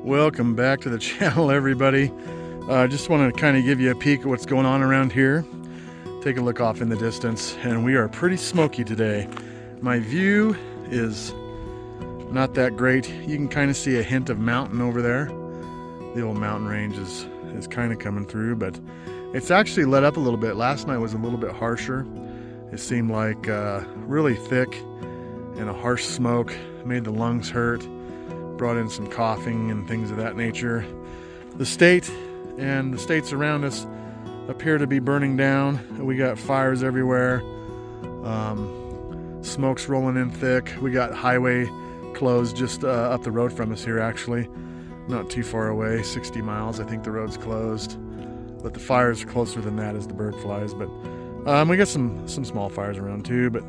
Welcome back to the channel, everybody. Just want to kind of give you a peek at what's going on around here. Take a look off in the distance, and we are pretty smoky today. My view is not that great. You can kind of see a hint of mountain over there. The old mountain range is kind of coming through, but it's actually let up a little bit. Last night was a little bit harsher. It seemed like really thick and a harsh smoke made the lungs hurt. Brought in some coughing and things of that nature. The state and the states around us appear to be burning down. We got fires everywhere. Smoke's rolling in thick. We got highway closed just up the road from us here, actually. Not too far away, 60 miles. I think the road's closed. But the fires are closer than that as the bird flies. But we got some small fires around too, but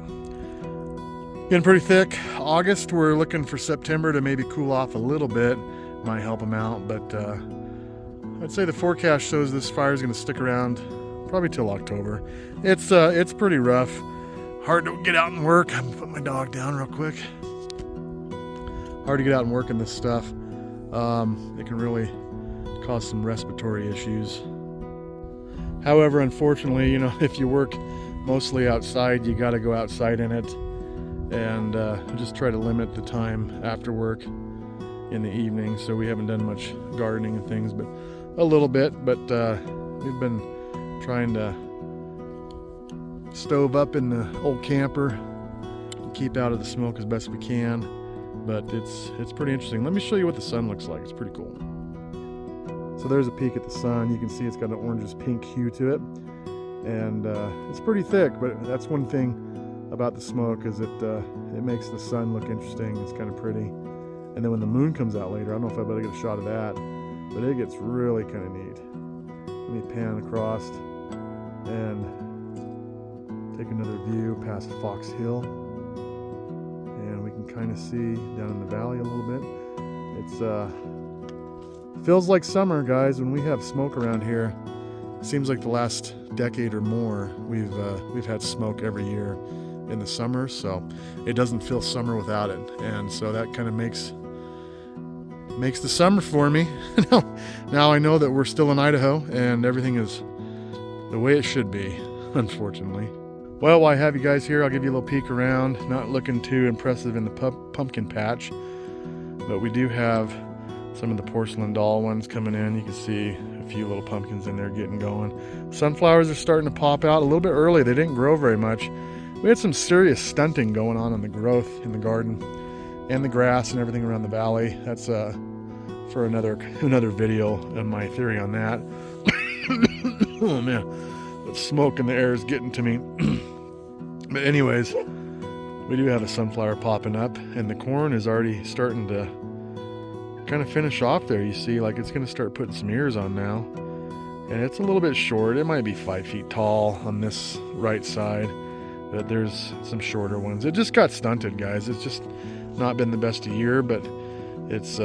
getting pretty thick. August, we're looking for September to maybe cool off a little bit. Might help them out, but I'd say the forecast shows this fire is going to stick around probably till October. It's pretty rough. Hard to get out and work. I'm gonna put my dog down real quick. Hard to get out and work in this stuff. It can really cause some respiratory issues. However, unfortunately, if you work mostly outside, you got to go outside in it. And just try to limit the time after work in the evening. So we haven't done much gardening and things, but a little bit. But we've been trying to stove up in the old camper and keep out of the smoke as best we can. But it's pretty interesting. Let me show you what the sun looks like. It's pretty cool. So there's a peek at the sun. You can see it's got an orangish pink hue to it, and it's pretty thick. But that's one thing about the smoke, is it makes the sun look interesting. It's kind of pretty. And then when the moon comes out later, I don't know if I better get a shot of that, but it gets really kind of neat. Let me pan across and take another view past Fox Hill, and we can kind of see down in the valley a little bit. It's feels like summer, guys, when we have smoke around here. It seems like the last decade or more we've had smoke every year in the summer, so it doesn't feel summer without it, and so that kind of makes the summer for me. Now I know that we're still in Idaho and everything is the way it should be, unfortunately. Well, while I have you guys here, I'll give you a little peek around. Not looking too impressive in the pumpkin patch, but we do have some of the porcelain doll ones coming in. You can see a few little pumpkins in there getting going. Sunflowers are starting to pop out a little bit early. They didn't grow very much. We had some serious stunting going on in the growth in the garden and the grass and everything around the valley. That's for another video and my theory on that. Oh man, the smoke in the air is getting to me. But anyways, we do have a sunflower popping up, and the corn is already starting to kind of finish off there. You see, like, it's going to start putting some ears on now, and it's a little bit short. It might be 5 feet tall on this right side. But there's some shorter ones. It just got stunted, guys. It's just not been the best a year, but it's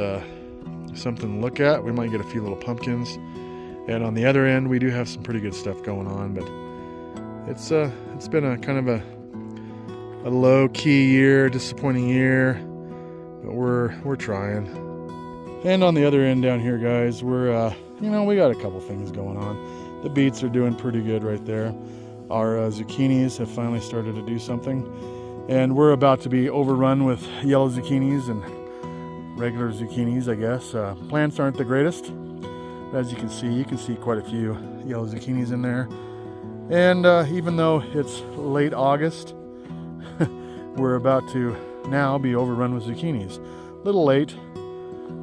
something to look at. We might get a few little pumpkins. And on the other end, we do have some pretty good stuff going on, but it's been a kind of a low-key year, disappointing year, but we're trying. And on the other end down here, guys, we're we got a couple things going on. The beets are doing pretty good right there. Our zucchinis have finally started to do something, and we're about to be overrun with yellow zucchinis and regular zucchinis, I guess. Plants aren't the greatest. As you can see quite a few yellow zucchinis in there. And even though it's late August, we're about to now be overrun with zucchinis. A little late,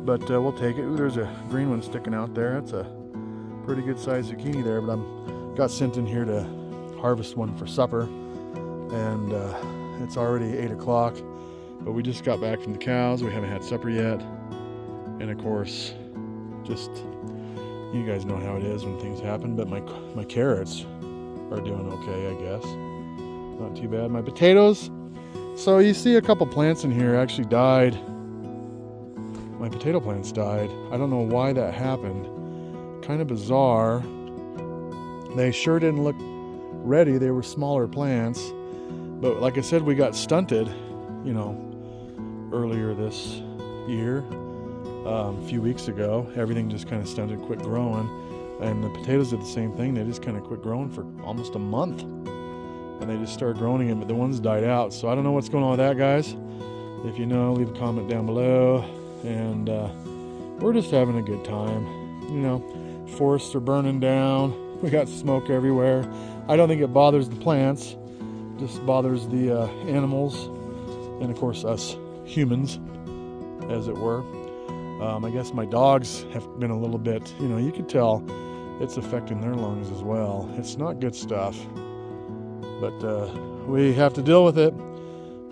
but we'll take it. Ooh, there's a green one sticking out there. That's a pretty good sized zucchini there, but got sent in here to harvest one for supper, and it's already 8 o'clock, but we just got back from the cows. We haven't had supper yet, and of course, just, you guys know how it is when things happen. But my carrots are doing okay, I guess. Not too bad. My potatoes, so you see a couple plants in here actually died. My potato plants died. I don't know why that happened. Kind of bizarre. They sure didn't look ready. They were smaller plants, but like I said, we got stunted earlier this year, a few weeks ago. Everything just kind of stunted, quit growing. And the potatoes did the same thing. They just kind of quit growing for almost a month. And they just started growing again, but the ones died out. So I don't know what's going on with that, guys. If you know, leave a comment down below. And we're just having a good time. You know, forests are burning down. We got smoke everywhere. I don't think it bothers the plants. It just bothers the animals. And of course us humans, as it were. I guess my dogs have been a little bit, you know, you could tell it's affecting their lungs as well. It's not good stuff. But we have to deal with it.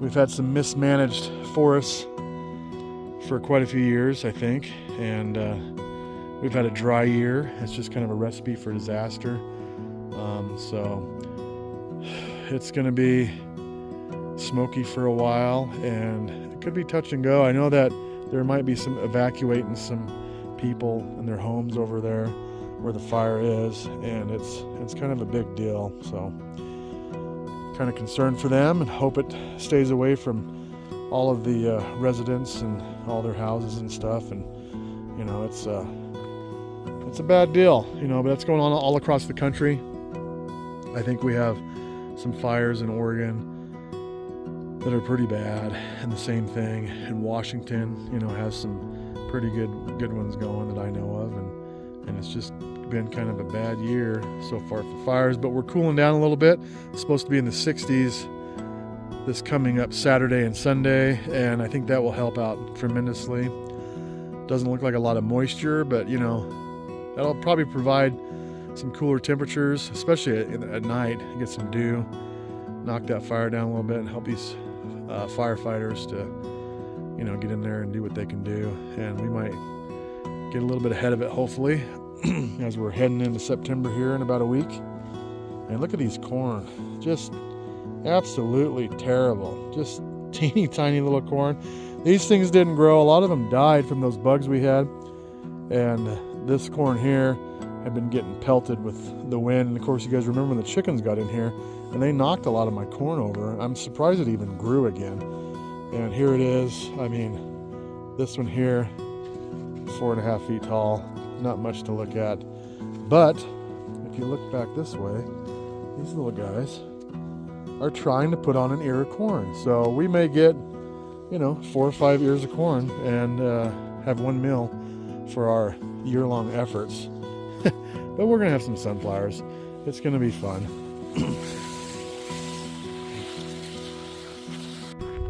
We've had some mismanaged forests for quite a few years, I think, and we've had a dry year. It's just kind of a recipe for disaster. So it's going to be smoky for a while, and it could be touch and go. I know that there might be some evacuating some people in their homes over there where the fire is, and it's kind of a big deal. So kind of concerned for them and hope it stays away from all of the residents and all their houses and stuff. And you know, it's a bad deal, you know, but that's going on all across the country. I think we have some fires in Oregon that are pretty bad, and the same thing in Washington, you know, has some pretty good ones going that I know of, and it's just been kind of a bad year so far for fires, but we're cooling down a little bit. It's supposed to be in the 60s this coming up Saturday and Sunday, and I think that will help out tremendously. Doesn't look like a lot of moisture, but you know, that'll probably provide some cooler temperatures, especially at night. Get some dew, knock that fire down a little bit, and help these firefighters to, you know, get in there and do what they can do. And we might get a little bit ahead of it, hopefully, as we're heading into September here in about a week. And look at these corn, just absolutely terrible. Just teeny tiny little corn. These things didn't grow. A lot of them died from those bugs we had. And this corn here had been getting pelted with the wind. And of course, you guys remember when the chickens got in here and they knocked a lot of my corn over. I'm surprised it even grew again. And here it is. I mean, this one here, 4.5 feet tall. Not much to look at. But if you look back this way, these little guys are trying to put on an ear of corn. So we may get, you know, 4 or 5 ears of corn and have one meal for our year-long efforts. But we're gonna have some sunflowers. It's gonna be fun.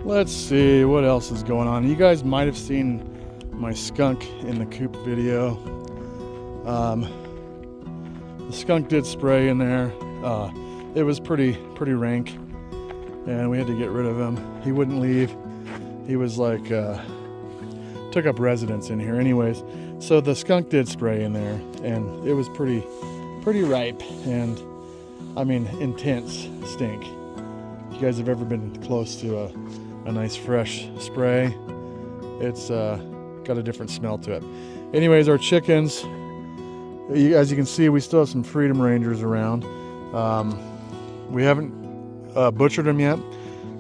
Let's see what else is going on. You guys might have seen my skunk in the coop video. The skunk did spray in there. It was pretty rank, and we had to get rid of him. He wouldn't leave. He was like took up residence in here anyways. So the skunk did spray in there, and it was pretty ripe, and I mean intense stink. If you guys have ever been close to a nice fresh spray, it's got a different smell to it. Anyways, our chickens, as you can see, we still have some Freedom Rangers around. We haven't butchered them yet.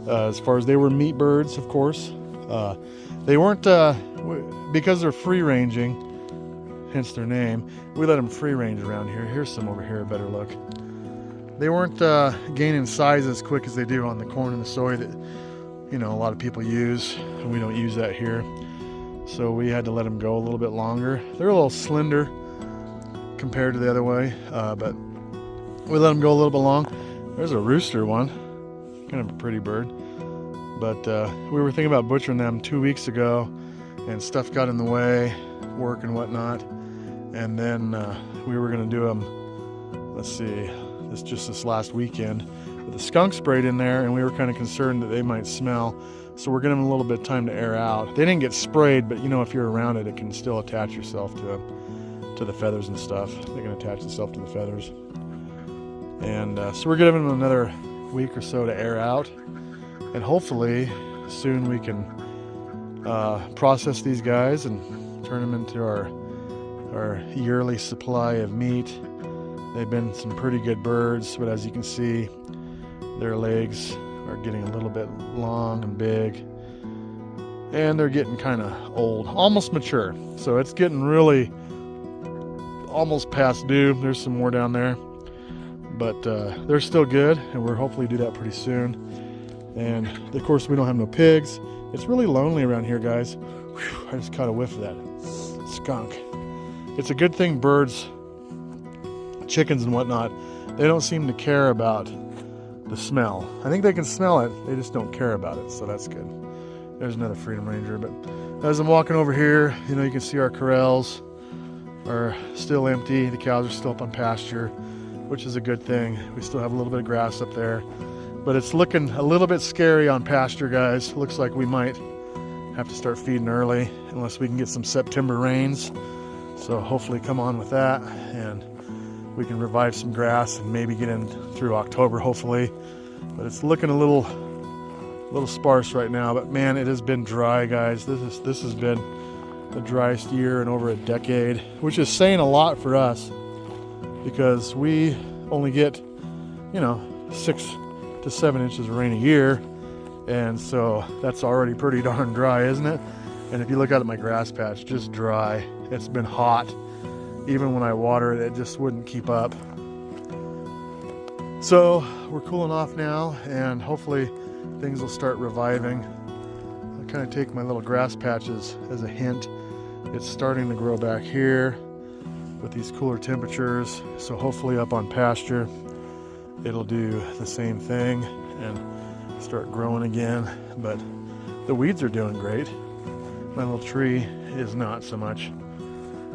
As far as they were meat birds, of course. They weren't, because they're free ranging, hence their name, we let them free range around here. Here's some over here, a better look. They weren't gaining size as quick as they do on the corn and the soy that, you know, a lot of people use, and we don't use that here. So we had to let them go a little bit longer. They're a little slender compared to the other way, but we let them go a little bit long. There's a rooster one, kind of a pretty bird. But we were thinking about butchering them 2 weeks ago, and stuff got in the way, work and whatnot. And then we were gonna do them, let's see, this last weekend. But the skunk sprayed in there, and we were kind of concerned that they might smell. So we're giving them a little bit of time to air out. They didn't get sprayed, but you know, if you're around it, it can still attach yourself to the feathers and stuff. They can attach itself to the feathers. And so we're giving them another week or so to air out. And hopefully soon we can process these guys and turn them into our yearly supply of meat. They've been some pretty good birds, but as you can see, their legs are getting a little bit long and big. and they're getting kind of old, almost mature. So it's getting really almost past due. There's some more down there, but they're still good, and we'll hopefully do that pretty soon. And of course, we don't have no pigs. It's really lonely around here, guys. Whew, I just caught a whiff of that skunk. It's a good thing birds, chickens and whatnot, they don't seem to care about the smell. I think they can smell it, they just don't care about it, so that's good. There's another Freedom Ranger. But as I'm walking over here, you know, you can see our corrals are still empty. The cows are still up on pasture, which is a good thing. We still have a little bit of grass up there, but it's looking a little bit scary on pasture, guys. Looks like we might have to start feeding early unless we can get some September rains. So hopefully come on with that, and we can revive some grass and maybe get in through October, hopefully. But it's looking a little sparse right now. But man, it has been dry, guys. This has been the driest year in over a decade, which is saying a lot for us because we only get, you know, 6 to 7 inches of rain a year, and so that's already pretty darn dry, isn't it? And if you look out at my grass patch, just dry. It's been hot. Even when I water it, it just wouldn't keep up. So we're cooling off now, and hopefully things will start reviving. I'll kind of take my little grass patches as a hint. It's starting to grow back here with these cooler temperatures. So hopefully up on pasture, it'll do the same thing and start growing again. But the weeds are doing great. My little tree is not so much.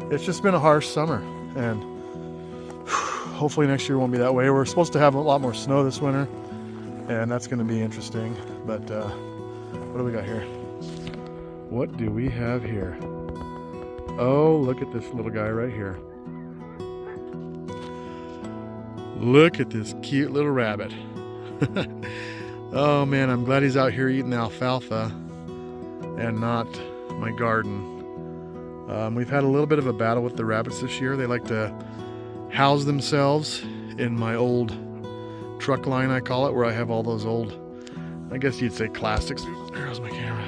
It's just been a harsh summer, and hopefully next year won't be that way. We're supposed to have a lot more snow this winter, and that's going to be interesting. But what do we got here? What do we have here? Oh, look at this little guy right here. Look at this cute little rabbit. Oh man, I'm glad he's out here eating the alfalfa and not my garden. We've had a little bit of a battle with the rabbits this year. They like to house themselves in my old truck line, I call it, where I have all those old, I guess you'd say classics. There's my camera.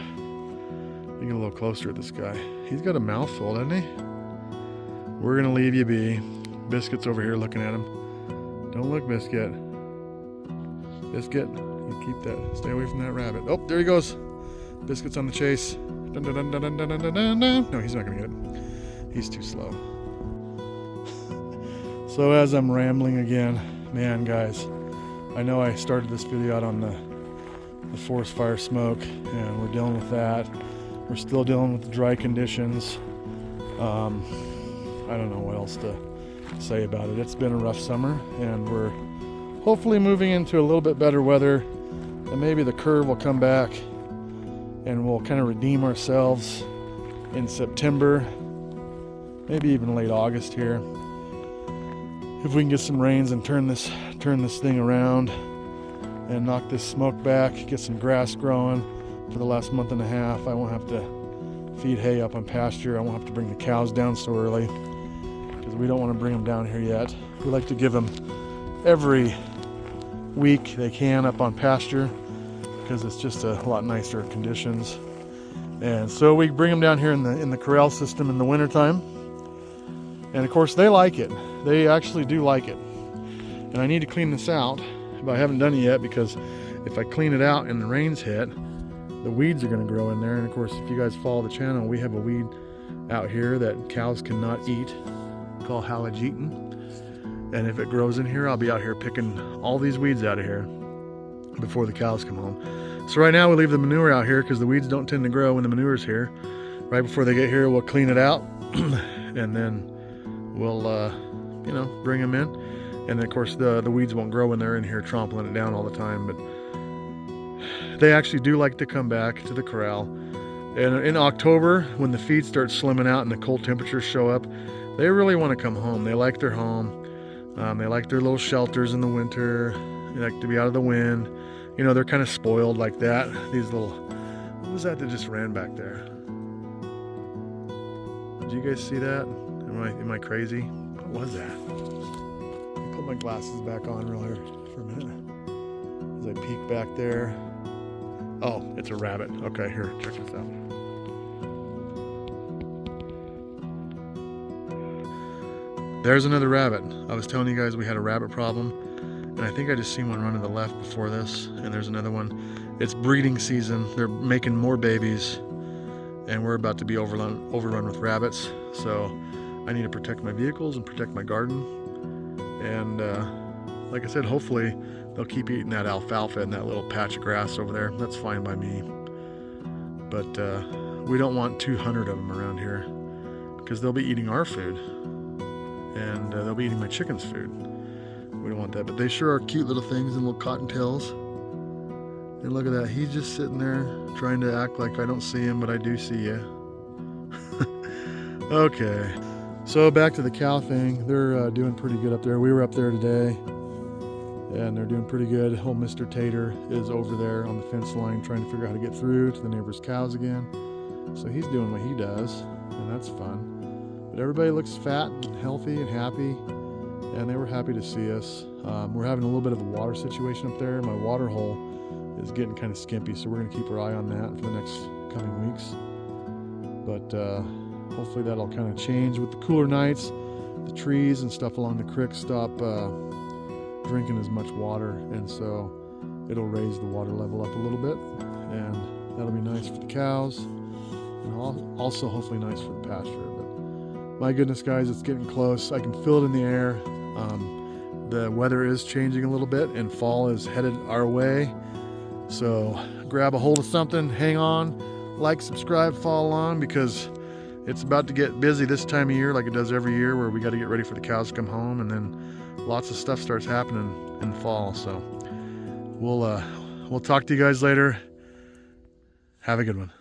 Let me get a little closer at this guy. He's got a mouthful, doesn't he? We're gonna leave you be. Biscuit's over here looking at him. Don't look, Biscuit. Biscuit, you keep that, stay away from that rabbit. Oh, there he goes. Biscuit's on the chase. Dun, dun, dun, dun, dun, dun, dun, dun, dun. No, he's not gonna get it. He's too slow. So as I'm rambling again, man, guys, I know I started this video out on the forest fire smoke, and we're dealing with that. We're still dealing with the dry conditions. I don't know what else to say about it. It's been a rough summer, and we're hopefully moving into a little bit better weather, and maybe the curve will come back and we'll kind of redeem ourselves in September, maybe even late August here. If we can get some rains and turn this thing around and knock this smoke back, get some grass growing for the last month and a half, I won't have to feed hay up on pasture. I won't have to bring the cows down so early because we don't want to bring them down here yet. We like to give them every week they can up on pasture because it's just a lot nicer conditions. And so we bring them down here in the corral system in the wintertime. And of course they like it. They actually do like it. And I need to clean this out, but I haven't done it yet because if I clean it out and the rains hit, the weeds are going to grow in there. And of course, if you guys follow the channel, we have a weed out here that cows cannot eat called halogeton. And if it grows in here, I'll be out here picking all these weeds out of here before the cows come home. So right now we leave the manure out here because the weeds don't tend to grow when the manure's here. Right before they get here, we'll clean it out and then we'll you know, bring them in. And then of course the weeds won't grow when they're in here trampling it down all the time, but they actually do like to come back to the corral. And in October, when the feed starts slimming out and the cold temperatures show up, they really want to come home. They like their home. They like their little shelters in the winter. They like to be out of the wind. You know, they're kind of spoiled like that. These little, what was that just ran back there? Did you guys see that? Am I crazy? What was that? Let me put my glasses back on real here for a minute. As I peek back there. Oh, it's a rabbit. Okay, here, check this out. There's another rabbit. I was telling you guys we had a rabbit problem, and I think I just seen one run to the left before this, and there's another one. It's breeding season. They're making more babies, and we're about to be overrun with rabbits. So I need to protect my vehicles and protect my garden. And like I said, hopefully they'll keep eating that alfalfa and that little patch of grass over there. That's fine by me. But we don't want 200 of them around here, because they'll be eating our food, and they'll be eating my chicken's food. We don't want that. But they sure are cute little things and little cottontails. And look at that, he's just sitting there trying to act like I don't see him, but I do see you. Okay, so back to the cow thing. They're doing pretty good up there. We were up there today, and they're doing pretty good. Old Mr. Tater is over there on the fence line trying to figure out how to get through to the neighbor's cows again. So he's doing what he does, and that's fun. But everybody looks fat and healthy and happy, and they were happy to see us. We're having a little bit of a water situation up there. My water hole is getting kind of skimpy, so we're going to keep our eye on that for the next coming weeks. But hopefully that'll kind of change with the cooler nights. The trees and stuff along the creek stop drinking as much water, and so it'll raise the water level up a little bit, and that'll be nice for the cows, and also hopefully nice for the pasture. But my goodness, guys, it's getting close. I can feel it in the air. The weather is changing a little bit, and fall is headed our way. So grab a hold of something, hang on, like, subscribe, follow along, because it's about to get busy this time of year, like it does every year, where we got to get ready for the cows to come home, and then lots of stuff starts happening in fall. So we'll talk to you guys later. Have a good one.